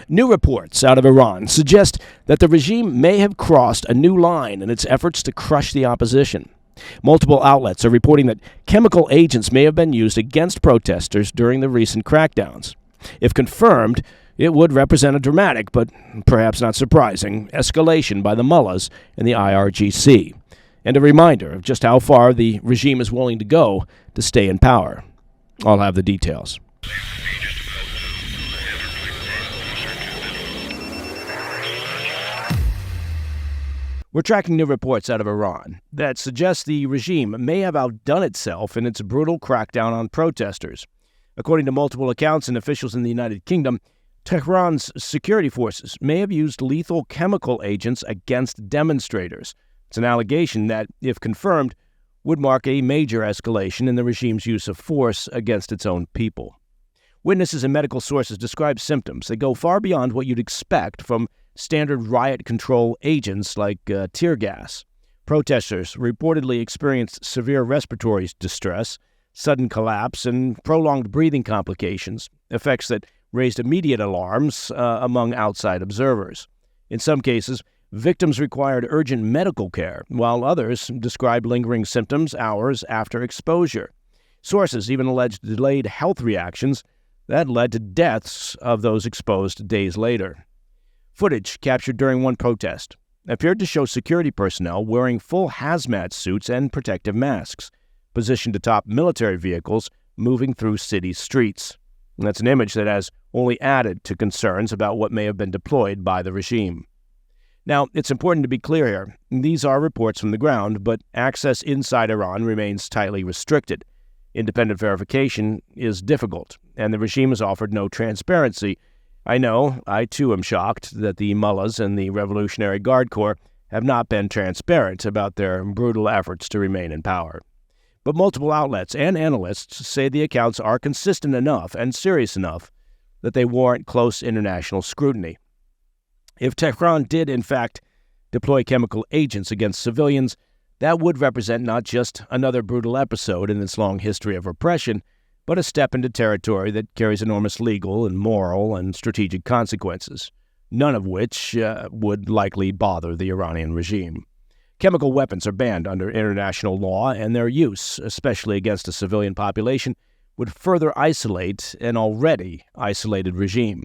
New reports out of Iran suggest that the regime may have crossed a new line in its efforts to crush the opposition. Multiple outlets are reporting that chemical agents may have been used against protesters during the recent crackdowns. If confirmed, it would represent a dramatic, but perhaps not surprising, escalation by the mullahs and the IRGC, and a reminder of just how far the regime is willing to go to stay in power. I'll have the details. We're tracking new reports out of Iran that suggest the regime may have outdone itself in its brutal crackdown on protesters. According to multiple accounts and officials in the United Kingdom, Tehran's security forces may have used lethal chemical agents against demonstrators. It's an allegation that, if confirmed, would mark a major escalation in the regime's use of force against its own people. Witnesses and medical sources describe symptoms that go far beyond what you'd expect from standard riot control agents like tear gas. Protesters reportedly experienced severe respiratory distress, sudden collapse, and prolonged breathing complications, effects that raised immediate alarms among outside observers. In some cases, victims required urgent medical care, while others described lingering symptoms hours after exposure. Sources even alleged delayed health reactions that led to deaths of those exposed days later. Footage captured during one protest appeared to show security personnel wearing full hazmat suits and protective masks, positioned atop military vehicles moving through city streets. And that's an image that has only added to concerns about what may have been deployed by the regime. Now, it's important to be clear here. These are reports from the ground, but access inside Iran remains tightly restricted. Independent verification is difficult, and the regime has offered no transparency. I know, I too am shocked that the mullahs and the Revolutionary Guard Corps have not been transparent about their brutal efforts to remain in power. But multiple outlets and analysts say the accounts are consistent enough and serious enough that they warrant close international scrutiny. If Tehran did, in fact, deploy chemical agents against civilians, that would represent not just another brutal episode in its long history of repression, but a step into territory that carries enormous legal and moral and strategic consequences, none of which would likely bother the Iranian regime. Chemical weapons are banned under international law, and their use, especially against a civilian population, would further isolate an already isolated regime.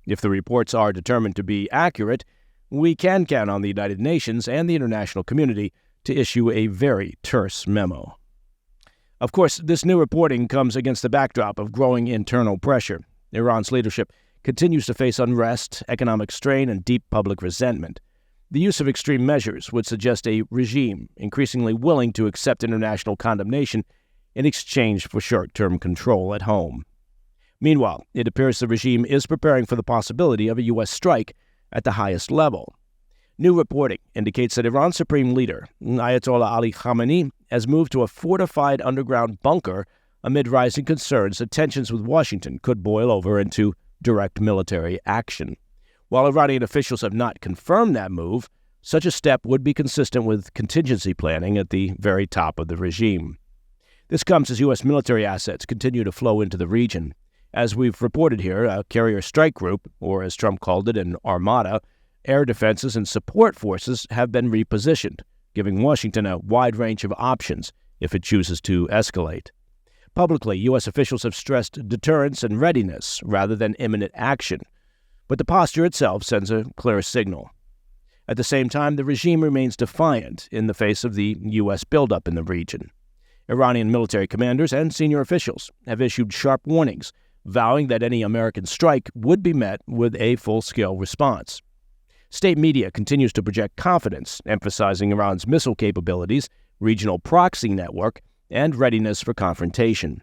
If the reports are determined to be accurate, we can count on the United Nations and the international community to issue a very terse memo. Of course, this new reporting comes against the backdrop of growing internal pressure. Iran's leadership continues to face unrest, economic strain, and deep public resentment. The use of extreme measures would suggest a regime increasingly willing to accept international condemnation in exchange for short-term control at home. Meanwhile, it appears the regime is preparing for the possibility of a U.S. strike at the highest level. New reporting indicates that Iran's supreme leader, Ayatollah Ali Khamenei, has moved to a fortified underground bunker amid rising concerns that tensions with Washington could boil over into direct military action. While Iranian officials have not confirmed that move, such a step would be consistent with contingency planning at the very top of the regime. This comes as U.S. military assets continue to flow into the region. As we've reported here, a carrier strike group, or as Trump called it, an armada, air defenses and support forces have been repositioned, giving Washington a wide range of options if it chooses to escalate. Publicly, U.S. officials have stressed deterrence and readiness rather than imminent action, but the posture itself sends a clear signal. At the same time, the regime remains defiant in the face of the U.S. buildup in the region. Iranian military commanders and senior officials have issued sharp warnings, vowing that any American strike would be met with a full-scale response. State media continues to project confidence, emphasizing Iran's missile capabilities, regional proxy network, and readiness for confrontation.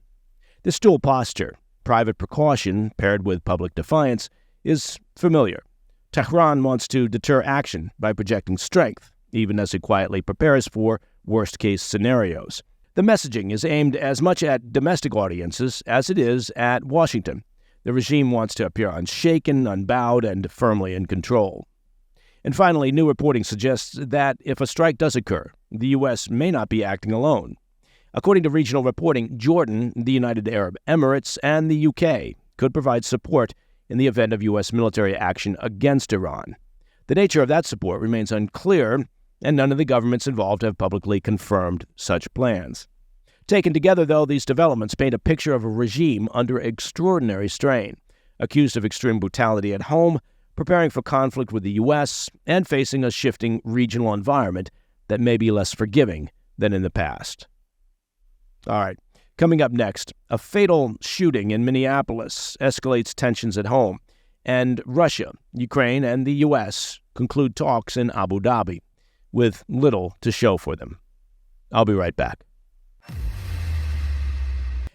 This dual posture, private precaution paired with public defiance, is familiar. Tehran wants to deter action by projecting strength, even as it quietly prepares for worst-case scenarios. The messaging is aimed as much at domestic audiences as it is at Washington. The regime wants to appear unshaken, unbowed, and firmly in control. And finally, new reporting suggests that if a strike does occur, the U.S. may not be acting alone. According to regional reporting, Jordan, the United Arab Emirates, and the U.K. could provide support in the event of U.S. military action against Iran. The nature of that support remains unclear, and none of the governments involved have publicly confirmed such plans. Taken together, though, these developments paint a picture of a regime under extraordinary strain, accused of extreme brutality at home, preparing for conflict with the U.S., and facing a shifting regional environment that may be less forgiving than in the past. All right, coming up next, a fatal shooting in Minneapolis escalates tensions at home, and Russia, Ukraine, and the U.S. conclude talks in Abu Dhabi, with little to show for them. I'll be right back.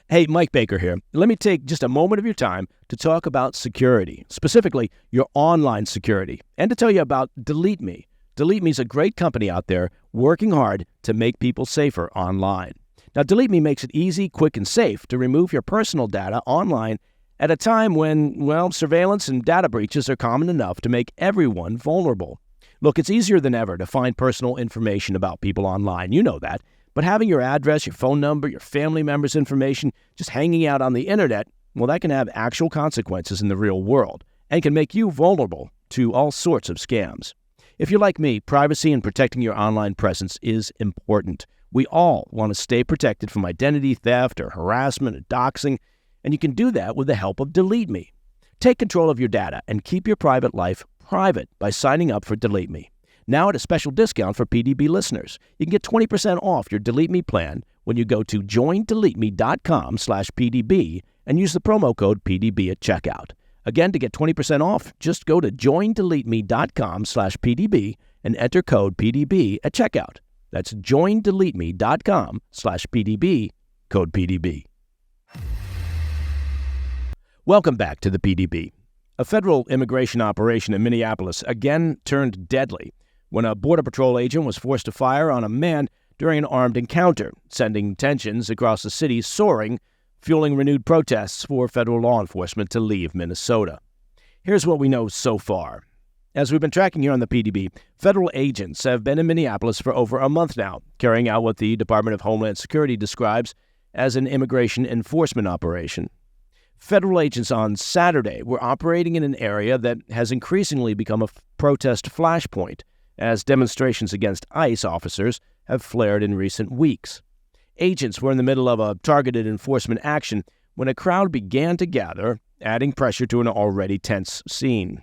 Hey, Mike Baker here. Let me take just a moment of your time to talk about security, specifically your online security, and to tell you about Delete Me. Delete Me is a great company out there working hard to make people safer online. Now, Delete Me makes it easy, quick, and safe to remove your personal data online at a time when, well, surveillance and data breaches are common enough to make everyone vulnerable. Look, it's easier than ever to find personal information about people online. You know that. But having your address, your phone number, your family members' information just hanging out on the internet, well, that can have actual consequences in the real world and can make you vulnerable to all sorts of scams. If you're like me, privacy and protecting your online presence is important. We all want to stay protected from identity theft or harassment or doxing, and you can do that with the help of Delete Me. Take control of your data and keep your private life private by signing up for Delete Me. Now at a special discount for PDB listeners. You can get 20% off your Delete Me plan when you go to joindeleteme.com/PDB and use the promo code PDB at checkout. Again, to get 20% off, just go to joindeleteme.com/PDB and enter code PDB at checkout. That's joindeleteme.com/PDB, code PDB. Welcome back to the PDB. A federal immigration operation in Minneapolis again turned deadly when a Border Patrol agent was forced to fire on a man during an armed encounter, sending tensions across the city soaring, fueling renewed protests for federal law enforcement to leave Minnesota. Here's what we know so far. As we've been tracking here on the PDB, federal agents have been in Minneapolis for over a month now, carrying out what the Department of Homeland Security describes as an immigration enforcement operation. Federal agents on Saturday were operating in an area that has increasingly become a protest flashpoint, as demonstrations against ICE officers have flared in recent weeks. Agents were in the middle of a targeted enforcement action when a crowd began to gather, adding pressure to an already tense scene.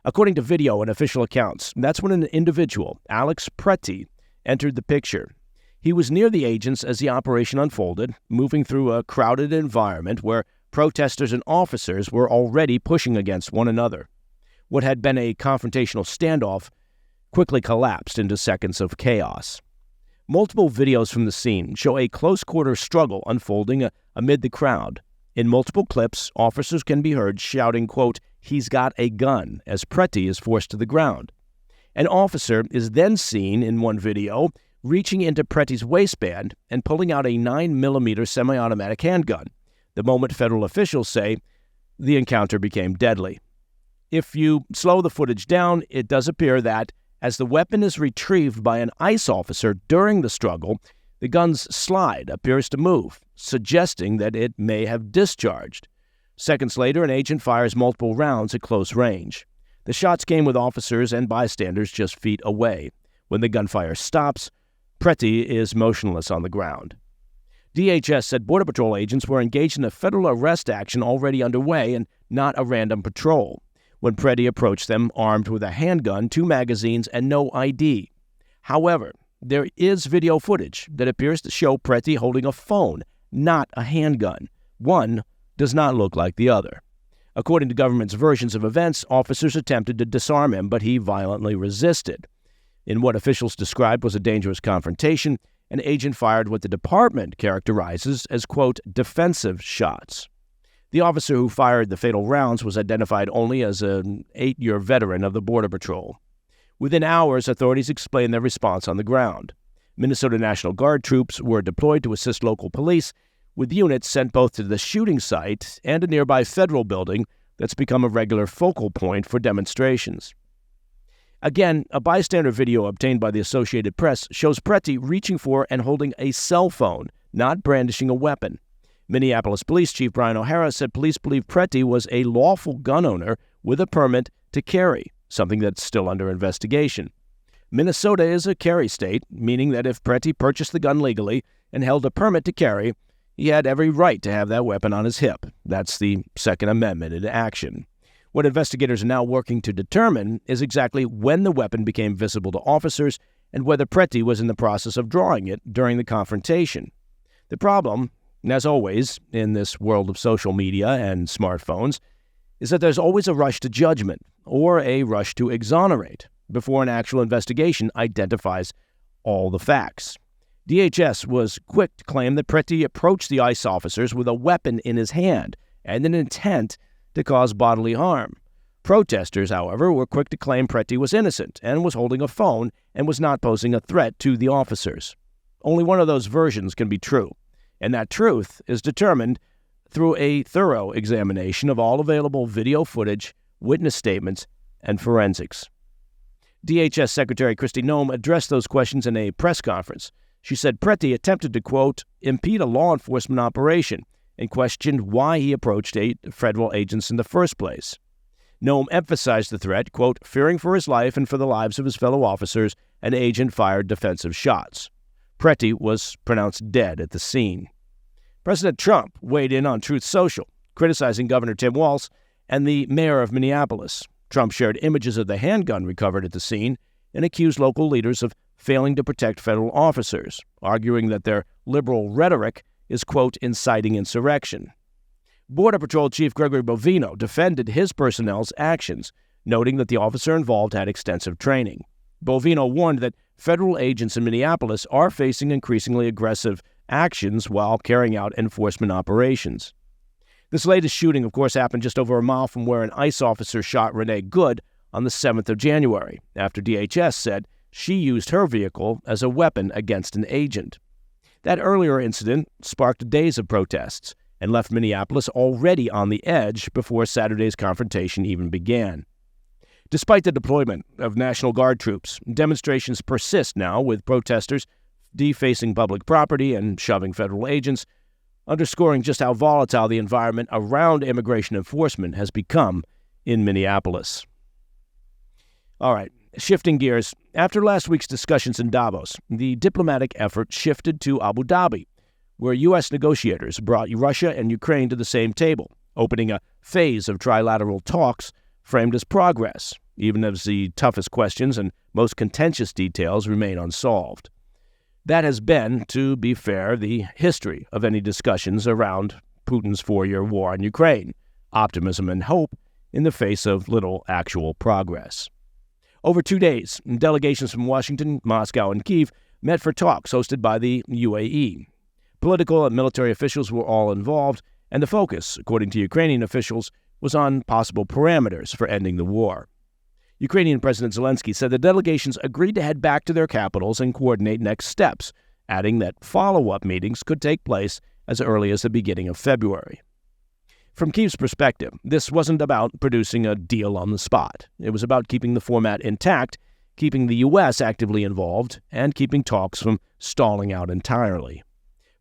According to video and official accounts, that's when an individual, Alex Preti, entered the picture. He was near the agents as the operation unfolded, moving through a crowded environment where protesters and officers were already pushing against one another. What had been a confrontational standoff quickly collapsed into seconds of chaos. Multiple videos from the scene show a close-quarter struggle unfolding amid the crowd. In multiple clips, officers can be heard shouting, quote, "He's got a gun," as Preti is forced to the ground. An officer is then seen in one video reaching into Preti's waistband and pulling out a 9mm semi-automatic handgun. The moment federal officials say the encounter became deadly. If you slow the footage down, it does appear that as the weapon is retrieved by an ICE officer during the struggle, the gun's slide appears to move, suggesting that it may have discharged. Seconds later, an agent fires multiple rounds at close range. The shots came with officers and bystanders just feet away. When the gunfire stops, Preti is motionless on the ground. DHS said Border Patrol agents were engaged in a federal arrest action already underway and not a random patrol, when Preti approached them armed with a handgun, 2 magazines, and no ID. However, there is video footage that appears to show Preti holding a phone, not a handgun. One does not look like the other. According to government's versions of events, officers attempted to disarm him, but he violently resisted. In what officials described was a dangerous confrontation, an agent fired what the department characterizes as, quote, defensive shots. The officer who fired the fatal rounds was identified only as an 8-year veteran of the Border Patrol. Within hours, authorities explained their response on the ground. Minnesota National Guard troops were deployed to assist local police, with units sent both to the shooting site and a nearby federal building that's become a regular focal point for demonstrations. Again, a bystander video obtained by the Associated Press shows Preti reaching for and holding a cell phone, not brandishing a weapon. Minneapolis Police Chief Brian O'Hara said police believe Preti was a lawful gun owner with a permit to carry, something that's still under investigation. Minnesota is a carry state, meaning that if Preti purchased the gun legally and held a permit to carry, he had every right to have that weapon on his hip. That's the Second Amendment in action. What investigators are now working to determine is exactly when the weapon became visible to officers and whether Preti was in the process of drawing it during the confrontation. The problem, as always in this world of social media and smartphones, is that there's always a rush to judgment or a rush to exonerate before an actual investigation identifies all the facts. DHS was quick to claim that Preti approached the ICE officers with a weapon in his hand and an intent to cause bodily harm. Protesters, however, were quick to claim Preti was innocent and was holding a phone and was not posing a threat to the officers. Only one of those versions can be true, and that truth is determined through a thorough examination of all available video footage, witness statements, and forensics. DHS Secretary Kristi Noem addressed those questions in a press conference. She said Preti attempted to, quote, impede a law enforcement operation and questioned why he approached 8 federal agents in the first place. Noem emphasized the threat, quote, fearing for his life and for the lives of his fellow officers, an agent fired defensive shots. Preti was pronounced dead at the scene. President Trump weighed in on Truth Social, criticizing Governor Tim Walz and the mayor of Minneapolis. Trump shared images of the handgun recovered at the scene and accused local leaders of failing to protect federal officers, arguing that their liberal rhetoric is, quote, inciting insurrection. Border Patrol Chief Gregory Bovino defended his personnel's actions, noting that the officer involved had extensive training. Bovino warned that federal agents in Minneapolis are facing increasingly aggressive actions while carrying out enforcement operations. This latest shooting, of course, happened just over a mile from where an ICE officer shot Renee Good on the 7th of January, after DHS said she used her vehicle as a weapon against an agent. That earlier incident sparked days of protests and left Minneapolis already on the edge before Saturday's confrontation even began. Despite the deployment of National Guard troops, demonstrations persist now, with protesters defacing public property and shoving federal agents, underscoring just how volatile the environment around immigration enforcement has become in Minneapolis. All right, shifting gears. After last week's discussions in Davos, the diplomatic effort shifted to Abu Dhabi, where U.S. negotiators brought Russia and Ukraine to the same table, opening a phase of trilateral talks framed as progress, even as the toughest questions and most contentious details remain unsolved. That has been, to be fair, the history of any discussions around Putin's 4-year war on Ukraine, optimism and hope in the face of little actual progress. Over 2 days, delegations from Washington, Moscow, and Kyiv met for talks hosted by the UAE. Political and military officials were all involved, and the focus, according to Ukrainian officials, was on possible parameters for ending the war. Ukrainian President Zelensky said the delegations agreed to head back to their capitals and coordinate next steps, adding that follow-up meetings could take place as early as the beginning of February. From Kyiv's perspective, this wasn't about producing a deal on the spot. It was about keeping the format intact, keeping the U.S. actively involved, and keeping talks from stalling out entirely.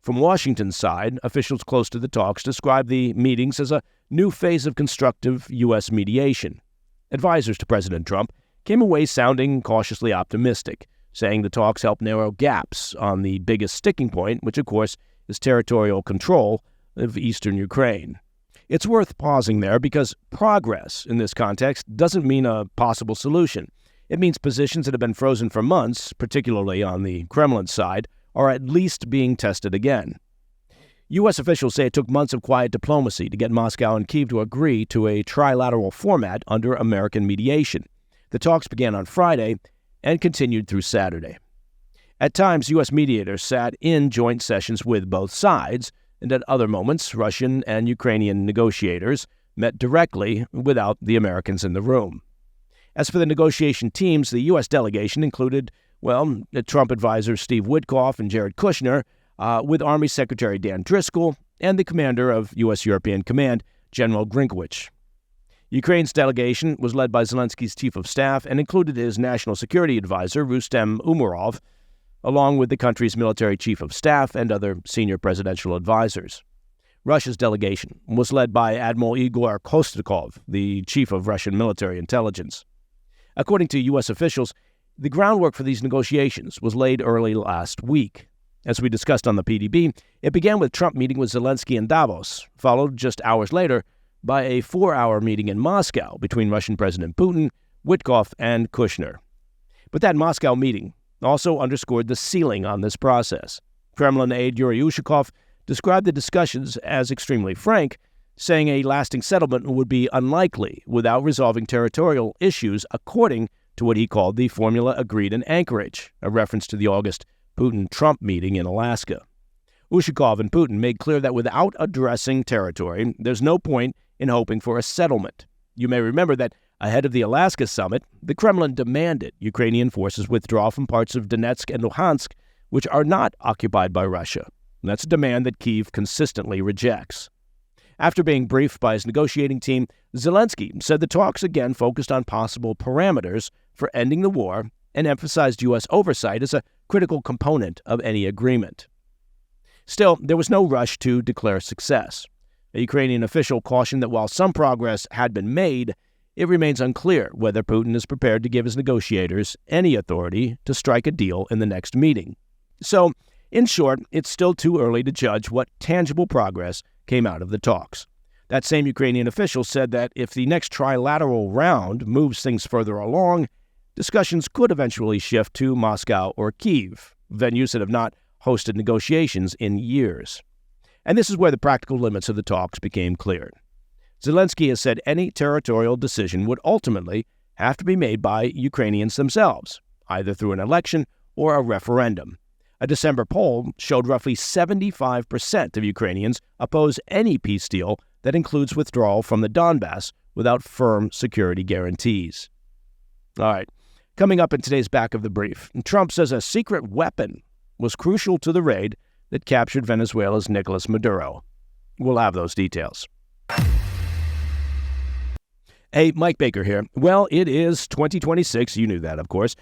From Washington's side, officials close to the talks described the meetings as a new phase of constructive U.S. mediation. Advisors to President Trump came away sounding cautiously optimistic, saying the talks helped narrow gaps on the biggest sticking point, which, of course, is territorial control of eastern Ukraine. It's worth pausing there because progress in this context doesn't mean a possible solution. It means positions that have been frozen for months, particularly on the Kremlin side, are at least being tested again. U.S. officials say it took months of quiet diplomacy to get Moscow and Kyiv to agree to a trilateral format under American mediation. The talks began on Friday and continued through Saturday. At times, U.S. mediators sat in joint sessions with both sides, and at other moments, Russian and Ukrainian negotiators met directly without the Americans in the room. As for the negotiation teams, the U.S. delegation included, the Trump advisors Steve Witkoff and Jared Kushner, with Army Secretary Dan Driscoll and the commander of U.S. European Command, General Grinkowicz. Ukraine's delegation was led by Zelensky's chief of staff and included his national security advisor, Rustem Umerov, along with the country's military chief of staff and other senior presidential advisors. Russia's delegation was led by Admiral Igor Kostakov, the chief of Russian military intelligence. According to U.S. officials, the groundwork for these negotiations was laid early last week. As we discussed on the PDB, it began with Trump meeting with Zelensky in Davos, followed just hours later by a 4-hour meeting in Moscow between Russian President Putin, Witkoff, and Kushner. But that Moscow meeting also underscored the ceiling on this process. Kremlin aide Yuri Ushakov described the discussions as extremely frank, saying a lasting settlement would be unlikely without resolving territorial issues according to what he called the formula agreed in Anchorage, a reference to the August Putin-Trump meeting in Alaska. Ushakov and Putin made clear that without addressing territory, there's no point in hoping for a settlement. You may remember that ahead of the Alaska summit, the Kremlin demanded Ukrainian forces withdraw from parts of Donetsk and Luhansk, which are not occupied by Russia. And that's a demand that Kyiv consistently rejects. After being briefed by his negotiating team, Zelensky said the talks again focused on possible parameters for ending the war and emphasized U.S. oversight as a critical component of any agreement. Still, there was no rush to declare success. A Ukrainian official cautioned that while some progress had been made, it remains unclear whether Putin is prepared to give his negotiators any authority to strike a deal in the next meeting. So, in short, it's still too early to judge what tangible progress came out of the talks. That same Ukrainian official said that if the next trilateral round moves things further along, discussions could eventually shift to Moscow or Kyiv, venues that have not hosted negotiations in years. And this is where the practical limits of the talks became clear. Zelensky has said any territorial decision would ultimately have to be made by Ukrainians themselves, either through an election or a referendum. A December poll showed roughly 75% of Ukrainians oppose any peace deal that includes withdrawal from the Donbass without firm security guarantees. All right, coming up in today's Back of the Brief, Trump says a secret weapon was crucial to the raid that captured Venezuela's Nicolas Maduro. We'll have those details. Hey, Mike Baker here. Well, it is 2026. You knew that, of course.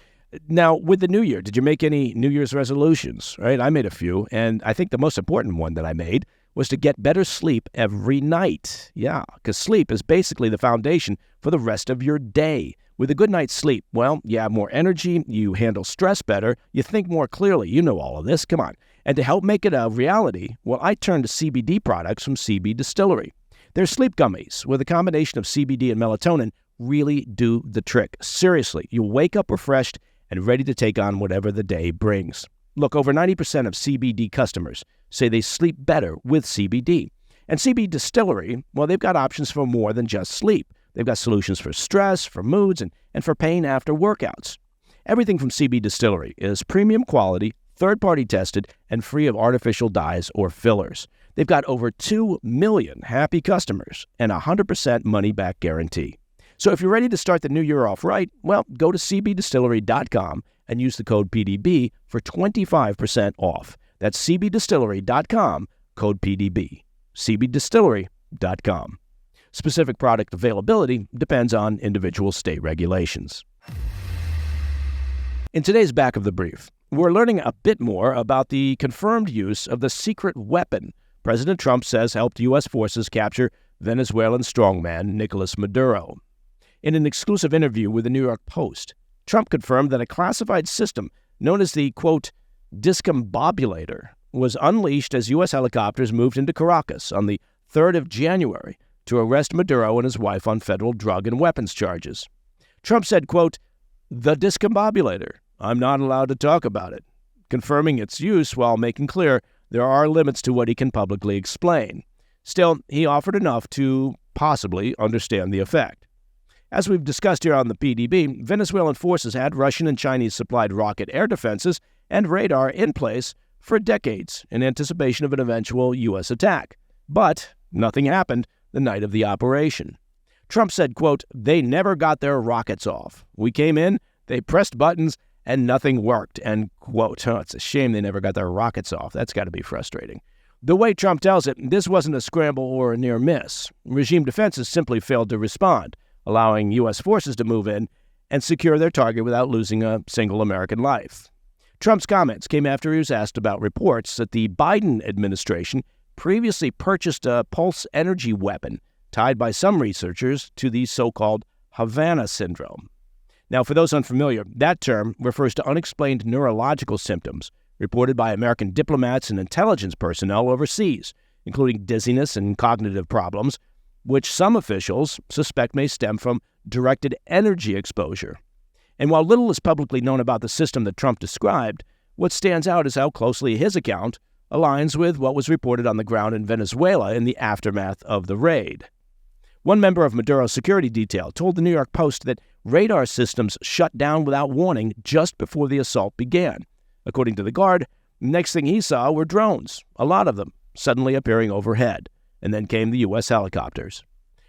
Now, with the new year, did you make any New Year's resolutions? Right? I made a few, and I think the most important one that I made was to get better sleep every night. Yeah, because sleep is basically the foundation for the rest of your day. With a good night's sleep, well, you have more energy, you handle stress better, you think more clearly. You know all of this. Come on. And to help make it a reality, well, I turned to CBD products from CB Distillery. Their sleep gummies with a combination of CBD and melatonin really do the trick. Seriously, you'll wake up refreshed and ready to take on whatever the day brings. Look, over 90% of CBD customers say they sleep better with CBD. And CB Distillery, well, they've got options for more than just sleep. They've got solutions for stress, for moods, and for pain after workouts. Everything from CB Distillery is premium quality, third-party tested, and free of artificial dyes or fillers. They've got over 2 million happy customers and a 100% money-back guarantee. So if you're ready to start the new year off right, well, go to cbdistillery.com and use the code PDB for 25% off. That's cbdistillery.com, code PDB. cbdistillery.com. Specific product availability depends on individual state regulations. In today's Back of the Brief, we're learning a bit more about the confirmed use of the secret weapon President Trump says helped U.S. forces capture Venezuelan strongman Nicolas Maduro. In an exclusive interview with the New York Post, Trump confirmed that a classified system known as the, quote, Discombobulator was unleashed as U.S. helicopters moved into Caracas on the 3rd of January to arrest Maduro and his wife on federal drug and weapons charges. Trump said, quote, the Discombobulator. I'm not allowed to talk about it, confirming its use while making clear there are limits to what he can publicly explain. Still, he offered enough to possibly understand the effect. As we've discussed here on the PDB, Venezuelan forces had Russian and Chinese-supplied rocket air defenses and radar in place for decades in anticipation of an eventual U.S. attack. But nothing happened the night of the operation. Trump said, quote, they never got their rockets off. We came in, they pressed buttons, and nothing worked, end quote. Oh, it's a shame they never got their rockets off. That's got to be frustrating. The way Trump tells it, this wasn't a scramble or a near miss. Regime defenses simply failed to respond, allowing U.S. forces to move in and secure their target without losing a single American life. Trump's comments came after he was asked about reports that the Biden administration previously purchased a pulse energy weapon tied by some researchers to the so-called Havana syndrome. Now, for those unfamiliar, that term refers to unexplained neurological symptoms reported by American diplomats and intelligence personnel overseas, including dizziness and cognitive problems, which some officials suspect may stem from directed energy exposure. And while little is publicly known about the system that Trump described, what stands out is how closely his account aligns with what was reported on the ground in Venezuela in the aftermath of the raid. One member of Maduro's security detail told the New York Post that radar systems shut down without warning just before the assault began. According to the guard, the next thing he saw were drones, a lot of them, suddenly appearing overhead, and then came the U.S. helicopters.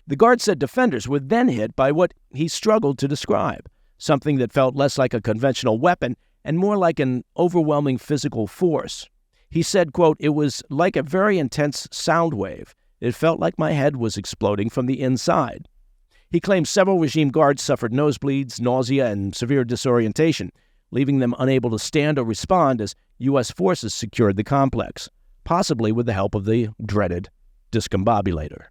The guard said defenders were then hit by what he struggled to describe, something that felt less like a conventional weapon and more like an overwhelming physical force. He said, quote, "It was like a very intense sound wave. It felt like my head was exploding from the inside." He claimed several regime guards suffered nosebleeds, nausea, and severe disorientation, leaving them unable to stand or respond as U.S. forces secured the complex, possibly with the help of the dreaded Discombobulator.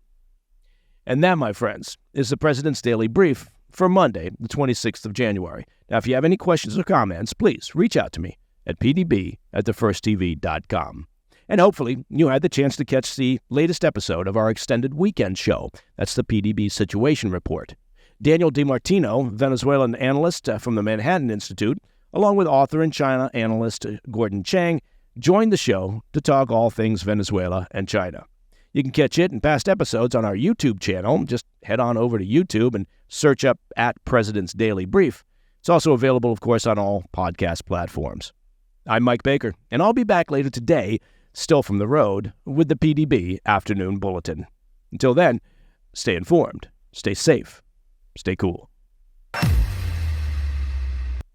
And that, my friends, is the President's Daily Brief for Monday, the 26th of January. Now, if you have any questions or comments, please reach out to me at pdb@thefirsttv.com. And hopefully you had the chance to catch the latest episode of our extended weekend show. That's the PDB Situation Report. Daniel DiMartino, Venezuelan analyst from the Manhattan Institute, along with author and China analyst Gordon Chang, joined the show to talk all things Venezuela and China. You can catch it and past episodes on our YouTube channel. Just head on over to YouTube and search up @President's Daily Brief. It's also available, of course, on all podcast platforms. I'm Mike Baker, and I'll be back later today, still from the road, with the PDB Afternoon Bulletin. Until then, stay informed, stay safe, stay cool.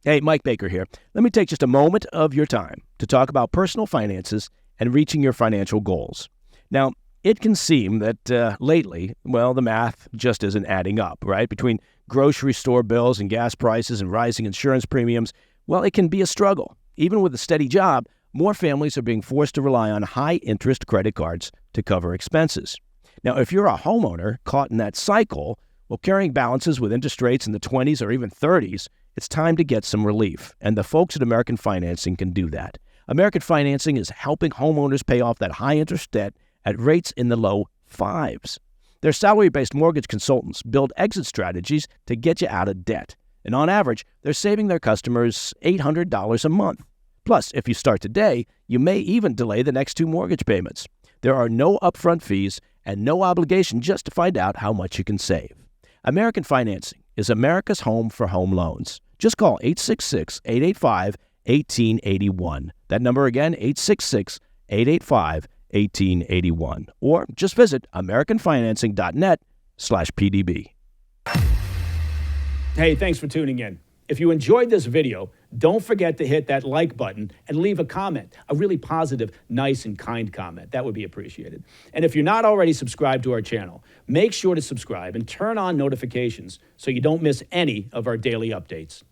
Hey, Mike Baker here. Let me take just a moment of your time to talk about personal finances and reaching your financial goals. Now, it can seem that lately, the math just isn't adding up, right? Between grocery store bills and gas prices and rising insurance premiums, it can be a struggle. Even with a steady job, more families are being forced to rely on high-interest credit cards to cover expenses. Now, if you're a homeowner caught in that cycle, carrying balances with interest rates in the 20s or even 30s, it's time to get some relief, and the folks at American Financing can do that. American Financing is helping homeowners pay off that high-interest debt at rates in the low fives. Their salary-based mortgage consultants build exit strategies to get you out of debt. And on average, they're saving their customers $800 a month. Plus, if you start today, you may even delay the next 2 mortgage payments. There are no upfront fees and no obligation just to find out how much you can save. American Financing is America's home for home loans. Just call 866-885-1881. That number again, 866-885-1881. Or just visit americanfinancing.net/PDB. Hey, thanks for tuning in. If you enjoyed this video, don't forget to hit that like button and leave a comment, a really positive, nice, and kind comment. That would be appreciated. And if you're not already subscribed to our channel, make sure to subscribe and turn on notifications so you don't miss any of our daily updates.